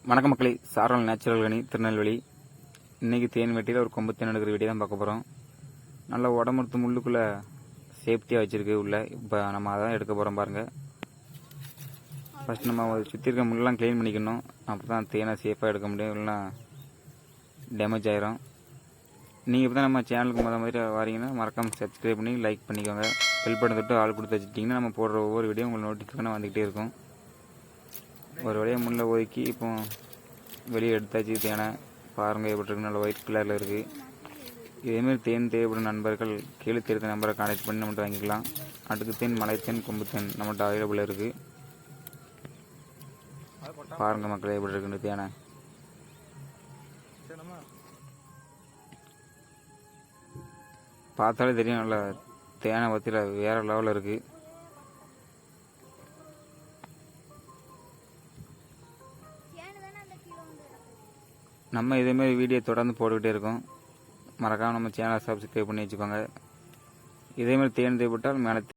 வணக்க மக்களே, சாரல் நேச்சுரல் கனி திருநெல்வேலி. இன்றைக்கி தேன் வெட்டியில் ஒரு கொம்பு தேன் எடுக்கிற வீடியோ தான் பார்க்க போகிறோம். நல்லா உடம்புறுத்து முள்ளுக்குள்ளே சேஃப்டியாக வச்சுருக்கு உள்ள. இப்போ நம்ம அதான் எடுக்க போகிறோம் பாருங்கள். ஃபஸ்ட் நம்ம சுற்றி இருக்க முள்ளெலாம் க்ளீன் பண்ணிக்கணும். அப்போ தான் தேனை சேஃபாக எடுக்க முடியும், இல்லைனா டேமேஜ் ஆயிரும். நீங்கள் இப்போ தான் நம்ம சேனலுக்கு மாதிரி வாரீங்கன்னா மறக்காமல் சப்ஸ்கிரைப் பண்ணி லைக் பண்ணிக்கோங்க. பெல் பட்டன் தொட்டு ஆள் கொடுத்து வச்சுட்டிங்கன்னா நம்ம போடுற ஒவ்வொரு வீடியோ உங்களுக்கு நோட்டிஃபிகேஷன் வந்துக்கிட்டே இருக்கும். ஒரு வழியாக முள்ளை ஒதுக்கி இப்போ வெளியே எடுத்தாச்சு தேனை. பாருங்கள் எப்படி இருக்கு, நல்ல ஒயிட் கலரில் இருக்குது. இதேமாரி தேன் தேவைப்படும் நண்பர்கள் கீழே தெரிந்த நம்பரை கான்டெக்ட் பண்ணி நம்மகிட்ட வாங்கிக்கலாம். அடுக்கு தேன், மலை தேன், கொம்பு தேன் நம்மகிட்ட அவைலபிள் இருக்குது. பாருங்கள் மக்கள் எப்படி இருக்குன்னு தேனை. பார்த்தாலே தெரியும், நல்ல தேனை பற்றியில் வேறு லெவலில் இருக்குது. நம்ம இதேமாரி வீடியோ தொடர்ந்து போட்டுக்கிட்டே இருக்கோம். மறக்காமல் நம்ம சேனலை சப்ஸ்கிரைப் பண்ணி வச்சுக்கோங்க. இதேமாதிரி தேன் தேவைப்பட்டால் மேலே